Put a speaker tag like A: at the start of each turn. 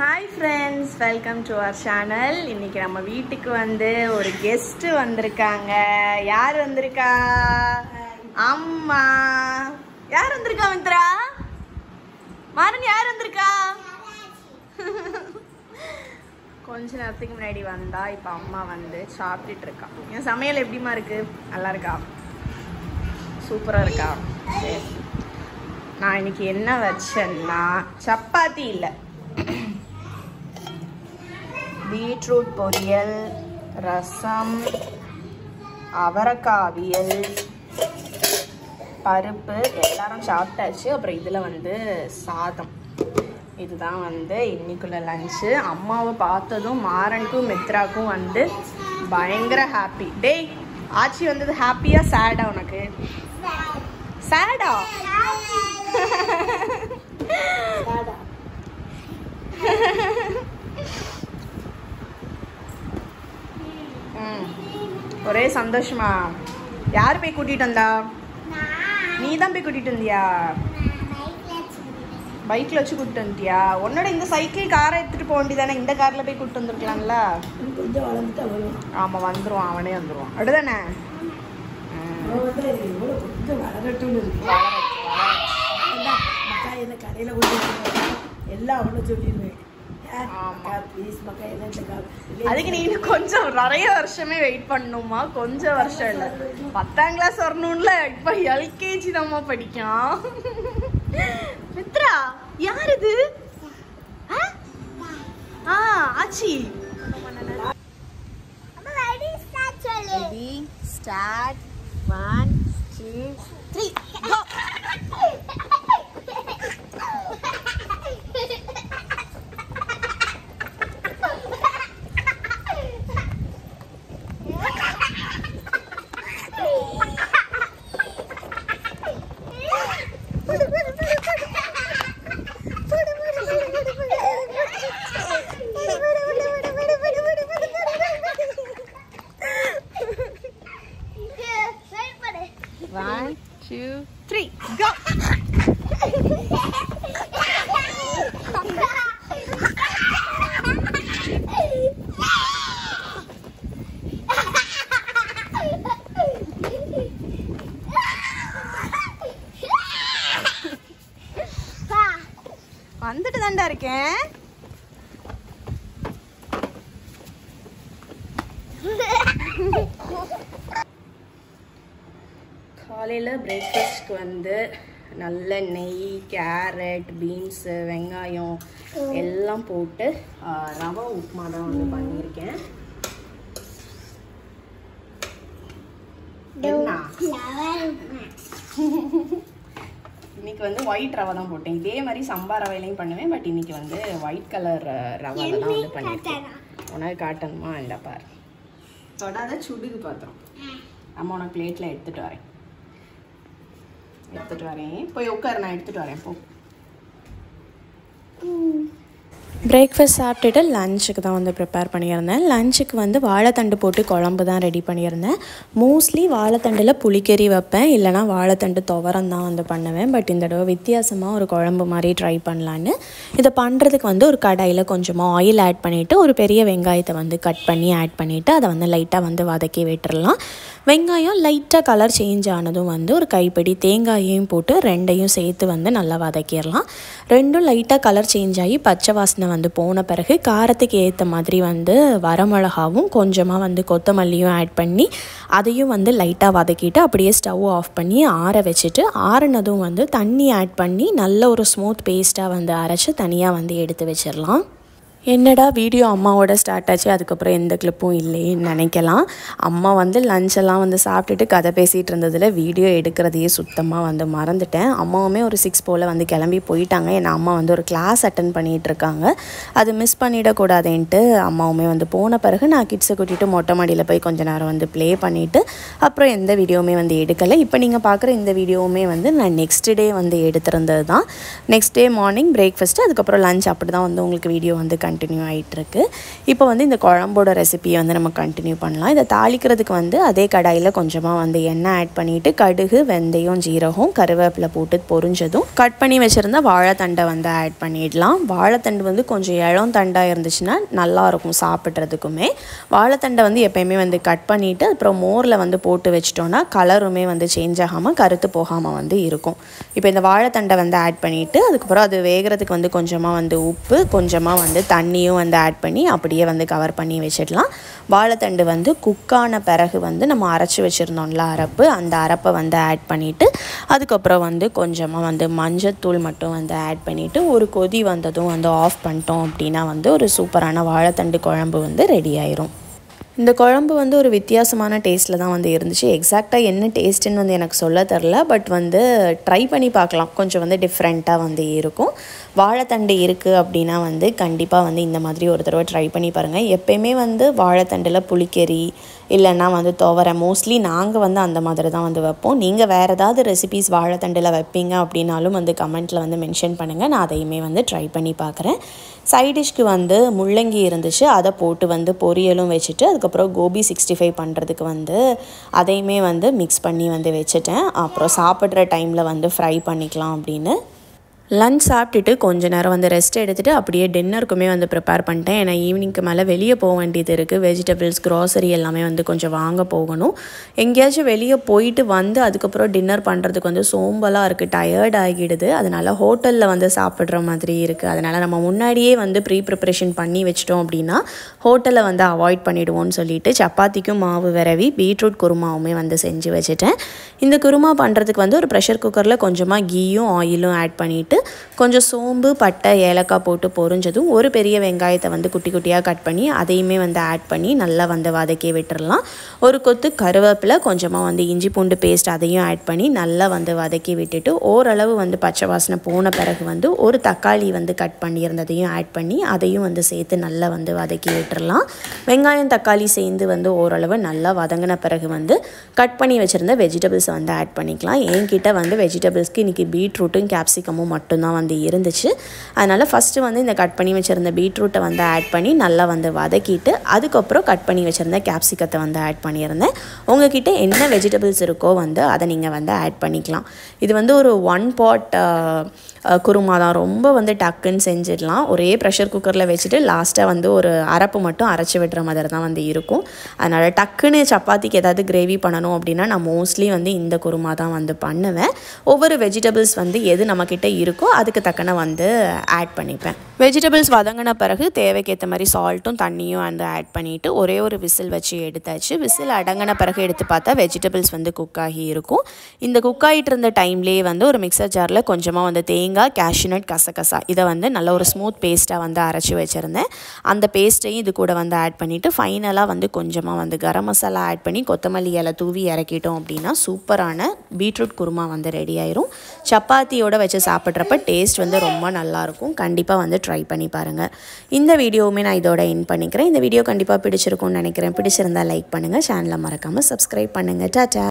A: Hi friends, welcome to our channel. இன்னைக்கு நம்ம வீட்டுக்கு வந்து ஒரு கெஸ்ட் வந்திருக்காங்க. யார் வந்திருக்கா? அம்மா. யார் வந்திருக்கா மித்ரா? மாறன் யார் வந்திருக்கா? கொஞ்ச நேரத்துக்கு முன்னாடி வந்தா இப்ப அம்மா வந்து சாப்பிட்டுட்டு இருக்கா. என் சமையல் எப்படிமா இருக்கு? நல்லா இருக்கா? சூப்பரா இருக்கா? சரி. நான் இன்னைக்கு என்ன வச்சேன்னா சப்பாத்தி இல்லை, பீட்ரூட் பொரியல், ரசம், அவரைக்காய் அவியல், பருப்பு எல்லாரும் சாப்பிட்டாச்சு. அப்புறம் இதில் வந்து சாதம். இதுதான் வந்து இன்னைக்குள்ள லஞ்சு. அம்மாவை பார்த்ததும் மாறனுக்கும் மித்ராக்கும் வந்து பயங்கர ஹாப்பி. டேய், ஆச்சி வந்தது ஹாப்பியா சேடா? உனக்கு சேடா? ஒரே சந்தோஷமா? யார் போய் கூட்டிட்டு வந்தா? நீ தான் போய் கூட்டிட்டு வந்தியா? பைக்ல வச்சு கூட்டிட்டு வந்துட்டியா? உன்னோட இந்த சைக்கிள் காரை எடுத்துட்டு போக வேண்டியதானே? இந்த கார்ல போய் கூட்டிட்டு வந்துருக்கலாம்ல. ஆமா, வந்துருவான், அவனே வந்துருவான். அப்படிதானே? அதுக்கு நீ கொஞ்சம் நிறைய வருஷமே வெயிட் பண்ணணுமா? கொஞ்சம் வருஷம் இல்ல, 10ஆம் கிளாஸ் வரணும்ல. இப்ப எல்கேஜி நம்ம படிக்கும். மித்ரா யார் இது? ஆச்சி. Start. 1 2 3 go. One, two, three, go! வந்துட்டு தாண்டா இருக்கேன். காலையில் பிரேக்ஃபாஸ்ட்க்கு வந்து நல்ல நெய், கேரட், பீன்ஸு, வெங்காயம் எல்லாம் போட்டு ரவை உப்புமா தான் வந்து பண்ணியிருக்கேன். இன்னைக்கு வந்து ஒயிட் ரவை தான் போட்டேன். இதே மாதிரி சம்பா ரவையிலையும் பண்ணுவேன், பட் இன்னைக்கு வந்து ஒயிட் கலர் ரவை தான் வந்து பண்ணியிருக்கேன். உனக்கு காட்டணுமா? இல்லை பாரு, தொடாத, சுடுகு பாத்திரம். அம்மா உனக்கு பிளேட்டில் எடுத்துகிட்டு வரேன். போய் உட்காரு, நான் எடுத்துகிட்டு வரேன். போ.
B: பிரேக்ஃபாஸ்ட் சாப்பிட்டுட்டு லஞ்சுக்கு தான் வந்து ப்ரிப்பேர் பண்ணியிருந்தேன். லஞ்சுக்கு வந்து வாழைத்தண்டு போட்டு குழம்பு தான் ரெடி பண்ணியிருந்தேன். மோஸ்ட்லி வாழைத்தண்டில் புளிக்கறி வைப்பேன், இல்லைனா வாழைத்தண்டு துவரம் தான் வந்து பண்ணுவேன். பட் இந்த தடவை வித்தியாசமாக ஒரு குழம்பு மாதிரி ட்ரை பண்ணலான்னு இதை பண்ணுறதுக்கு வந்து ஒரு கடாயில் கொஞ்சமாக ஆயில் ஆட் பண்ணிவிட்டு ஒரு பெரிய வெங்காயத்தை வந்து கட் பண்ணி ஆட் பண்ணிவிட்டு அதை வந்து லைட்டாக வந்து வதக்கி விட்டுறலாம். வெங்காயம் லைட்டாக கலர் சேஞ்ச் ஆனதும் வந்து ஒரு கைப்பிடி தேங்காயையும் போட்டு ரெண்டையும் சேர்த்து வந்து நல்லா வதக்கிடலாம். ரெண்டும் லைட்டாக கலர் சேஞ்ச் ஆகி பச்சை வாசனை வந்து போன பிறகு காரத்துக்கு ஏற்ற மாதிரி வந்து வரமிளகாவும் கொஞ்சமாக வந்து கொத்தமல்லியும் ஆட் பண்ணி அதையும் வந்து லைட்டாக வதக்கிட்டு அப்படியே ஸ்டவ் ஆஃப் பண்ணி ஆற வச்சுட்டு ஆறுனதும் வந்து தண்ணி ஆட் பண்ணி நல்ல ஒரு ஸ்மூத் பேஸ்ட்டாக வந்து அரைச்சி தனியாக வந்து எடுத்து வச்சிடலாம். என்னடா வீடியோ அம்மாவோட ஸ்டார்ட் ஆச்சு, அதுக்கப்புறம் எந்த கிளிப்பும் இல்லைன்னு நினைக்கலாம். அம்மா வந்து லஞ்செல்லாம் வந்து சாப்பிட்டுட்டு கதை பேசிகிட்டு இருந்ததில் வீடியோ எடுக்கிறதையே சுத்தமாக வந்து மறந்துட்டேன். அம்மாவுமே ஒரு 6 போல் வந்து கிளம்பி போயிட்டாங்க. ஏன்னா அம்மா வந்து ஒரு கிளாஸ் அட்டன் பண்ணிகிட்டு இருக்காங்க, அது மிஸ் பண்ணிடக்கூடாதுன்ட்டு அம்மாவுமே வந்து போன பிறகு நான் கிட்ஸை கூட்டிகிட்டு மொட்டை மாடியில் போய் கொஞ்ச நேரம் வந்து ப்ளே பண்ணிவிட்டு அப்புறம் எந்த வீடியோவுமே வந்து எடுக்கலை. இப்போ நீங்கள் பார்க்குற இந்த வீடியோவுமே வந்து நான் நெக்ஸ்ட் டே வந்து எடுத்திருந்தது தான். நெக்ஸ்ட் டே மார்னிங் பிரேக்ஃபாஸ்ட்டு, அதுக்கப்புறம் லஞ்ச் அப்படி தான் வந்து உங்களுக்கு வீடியோ வந்து கண்டினியூ ஆகிட்டுருக்கு. இப்போ வந்து இந்த குழம்போட ரெசிபியை வந்து நம்ம கண்டினியூ பண்ணலாம். இதை தாளிக்கிறதுக்கு வந்து அதே கடாயில் கொஞ்சமாக வந்து எண்ணெய் ஆட் பண்ணிவிட்டு கடுகு, வெந்தயம், ஜீரகம், கருவேப்பிலை போட்டு பொரிஞ்சதும் கட் பண்ணி வச்சுருந்தா வாழைத்தண்டை வந்து ஆட் பண்ணிடலாம். வாழைத்தண்டு வந்து கொஞ்சம் இளம் தண்டாக இருந்துச்சுன்னா நல்லாயிருக்கும் சாப்பிட்றதுக்குமே. வாழைத்தண்டை வந்து எப்போயுமே வந்து கட் பண்ணிவிட்டு அப்புறம் மோரில் வந்து போட்டு வச்சிட்டோன்னா கலருமே வந்து சேஞ்ச் ஆகாமல் கருத்து போகாமல் வந்து இருக்கும். இப்போ இந்த வாழைத்தண்டை வந்து ஆட் பண்ணிவிட்டு அதுக்கப்புறம் அது வேகிறதுக்கு வந்து கொஞ்சமாக வந்து உப்பு, கொஞ்சமாக வந்து தண்ணியும் வந்து ஆட் பண்ணி அப்படியே வந்து கவர் பண்ணி வச்சிடலாம். வாழைத்தண்டு வந்து குக்கான பிறகு வந்து நம்ம அரைச்சி வச்சுருந்தோம்ல அரப்பு, அந்த அரப்பை வந்து ஆட் பண்ணிவிட்டு அதுக்கப்புறம் வந்து கொஞ்சமாக வந்து மஞ்சத்தூள் மட்டும் வந்து ஆட் பண்ணிவிட்டு ஒரு கொதி வந்ததும் வந்து ஆஃப் பண்ணிட்டோம் அப்படின்னா வந்து ஒரு சூப்பரான வாழைத்தண்டு குழம்பு வந்து ரெடி ஆயிரும். இந்த குழம்பு வந்து ஒரு வித்தியாசமான டேஸ்ட்டில் தான் வந்து இருந்துச்சு. எக்ஸாக்டாக என்ன டேஸ்ட்டுன்னு வந்து எனக்கு சொல்ல தெரில. பட் வந்து ட்ரை பண்ணி பார்க்கலாம், கொஞ்சம் வந்து டிஃப்ரெண்ட்டாக வந்து இருக்கும். வாழைத்தண்டு இருக்குது அப்படின்னா வந்து கண்டிப்பாக வந்து இந்த மாதிரி ஒரு தடவை ட்ரை பண்ணி பாருங்கள். எப்போயுமே வந்து வாழைத்தண்டில் புளிக்கறி இல்லைன்னா வந்து துவரை மோஸ்ட்லி நாங்கள் வந்து அந்த மாதிரி தான் வந்து வைப்போம். நீங்கள் வேறு ஏதாவது ரெசிபீஸ் வாழைத்தண்டில் வைப்பீங்க அப்படின்னாலும் வந்து கமெண்ட்டில் வந்து மென்ஷன் பண்ணுங்கள், நான் அதையுமே வந்து ட்ரை பண்ணி பார்க்குறேன். சைடிஷ்க்கு வந்து முள்ளங்கி இருந்துச்சு, அதை போட்டு வந்து பொரியலும் வச்சுட்டு அதுக்கப்புறம் கோபி 65 பண்ணுறதுக்கு வந்து அதையுமே வந்து மிக்ஸ் பண்ணி வந்து வச்சுட்டேன். அப்புறம் சாப்பிட்ற டைமில் வந்து ஃப்ரை பண்ணிக்கலாம் அப்படின்னு. லன்ச் சாப்பிட்டுட்டு கொஞ்ச நேரம் வந்து ரெஸ்ட் எடுத்துகிட்டு அப்படியே டின்னருக்குமே வந்து ப்ரிப்பேர் பண்ணிட்டேன். ஏன்னா ஈவினிங்க்கு மேலே வெளியே போக வேண்டியது இருக்குது. வெஜிடபிள்ஸ், க்ராசரி எல்லாமே வந்து கொஞ்சம் வாங்க போகணும். எங்கேயாச்சும் வெளியே போயிட்டு வந்து அதுக்கப்புறம் டின்னர் பண்ணுறதுக்கு வந்து சோம்பலாக இருக்குது, டயர்ட் ஆகிடுது. அதனால் ஹோட்டலில் வந்து சாப்பிட்ற மாதிரி இருக்குது. அதனால் நம்ம முன்னாடியே வந்து ப்ரிப்ரேஷன் பண்ணி வச்சிட்டோம் அப்படின்னா ஹோட்டலில் வந்து அவாய்ட் பண்ணிவிடுவோம்னு சொல்லிட்டு சப்பாத்திக்கும் மாவு விரவி பீட்ரூட் குருமாவுமே வந்து செஞ்சு வச்சுட்டேன். இந்த குருமா பண்ணுறதுக்கு வந்து ஒரு ப்ரெஷர் குக்கரில் கொஞ்சமாக கீயும் ஆயிலும் ஆட் பண்ணிவிட்டு கொஞ்சம் சோம்பு, பட்டை, ஏலக்காய் போட்டு பொரிஞ்சதும் ஒரு பெரிய வெங்காயத்தை வந்து குட்டி குட்டியாக கட் பண்ணி அதையுமே வந்து ஆட் பண்ணி நல்லா வந்து வதக்கி விட்டுறலாம். ஒரு கொத்து கருவேப்பிலை, கொஞ்சமாக வந்து இஞ்சி பூண்டு பேஸ்ட் அதையும் ஆட் பண்ணி நல்லா வந்து வதக்கி விட்டுட்டு ஓரளவு வந்து பச்சை வாசனை போன பிறகு வந்து ஒரு தக்காளி வந்து கட் பண்ணியிருந்ததையும் ஆட் பண்ணி அதையும் வந்து சேர்த்து நல்லா வந்து வதக்கி விட்டுறலாம். வெங்காயம், தக்காளி சேர்ந்து வந்து ஓரளவு நல்லா வதங்கின பிறகு வந்து கட் பண்ணி வச்சுருந்த வெஜிடபிள்ஸை வந்து ஆட் பண்ணிக்கலாம். என்கிட்ட வந்து வெஜிடபிள்ஸ்க்கு இன்றைக்கி பீட்ரூட்டும் கேப்சிகமும் மட்டும்தான் வந்து இருந்துச்சு. அதனால் ஃபஸ்ட்டு வந்து இந்த கட் பண்ணி வச்சுருந்த பீட்ரூட்டை வந்து ஆட் பண்ணி நல்லா வந்து வதக்கிட்டு அதுக்கப்புறம் கட் பண்ணி வச்சுருந்த கேப்சிகத்தை வந்து ஆட் பண்ணியிருந்தேன். உங்ககிட்ட என்ன வெஜிடபிள்ஸ் இருக்கோ வந்து அதை நீங்கள் வந்து ஆட் பண்ணிக்கலாம். இது வந்து ஒரு 1 pot குருமா தான், ரொம்ப வந்து டக்குன்னு செஞ்சிடலாம். ஒரே ப்ரெஷர் குக்கரில் வச்சுட்டு லாஸ்ட்டாக வந்து ஒரு அரப்பு மட்டும் அரைச்சி விடுற மாதிரி தான் வந்து இருக்கும். அதனால் டக்குன்னு சப்பாத்திக்கு ஏதாவது கிரேவி பண்ணணும் அப்படின்னா நான் மோஸ்ட்லி வந்து இந்த குருமா தான் வந்து பண்ணுவேன். ஒவ்வொரு வெஜிடபிள்ஸ் வந்து எது நம்மக்கிட்ட இருக்கோ அதுக்கு தக்கன வந்து ஆட் பண்ணிப்பேன். வெஜிடபிள்ஸ் வதங்கின பிறகு தேவைக்கேற்ற மாதிரி சால்ட்டும் தண்ணியும் வந்து ஆட் பண்ணிவிட்டு ஒரே ஒரு விசில் வச்சு எடுத்தாச்சு. விசில் அடங்கின பிறகு எடுத்து பார்த்தா வெஜிடபிள்ஸ் வந்து குக் ஆகி இருக்கும். இந்த குக் ஆகிட்டு இருந்த டைம்லேயே வந்து ஒரு மிக்சர் ஜாரில் கொஞ்சமாக வந்து தேங்காய், கேஷ்யூநட், கசகசா இதை வந்து நல்ல ஒரு ஸ்மூத் பேஸ்ட்டாக வந்து அரைச்சி வச்சுருந்தேன். அந்த பேஸ்ட்டையும் இது கூட வந்து ஆட் பண்ணிவிட்டு ஃபைனலாக வந்து கொஞ்சமாக வந்து கரம் மசாலா ஆட் பண்ணி கொத்தமல்லி இலை தூவி இறக்கிட்டோம் அப்படின்னா சூப்பரான பீட்ரூட் குருமா வந்து ரெடி ஆயிரும். சப்பாத்தியோடு வச்சு சாப்பிட்றப்ப டேஸ்ட் வந்து ரொம்ப நல்லாயிருக்கும். கண்டிப்பாக வந்து ட்ரை பண்ணி பாருங்கள். இந்த வீடியோவுமே நான் இதோட எண்ட் பண்ணிக்கிறேன். இந்த வீடியோ கண்டிப்பாக பிடிச்சிருக்கும்னு நினைக்கிறேன். பிடிச்சிருந்தால் லைக் பண்ணுங்கள், சேனலை மறக்காமல் சப்ஸ்கிரைப் பண்ணுங்கள். டாடா.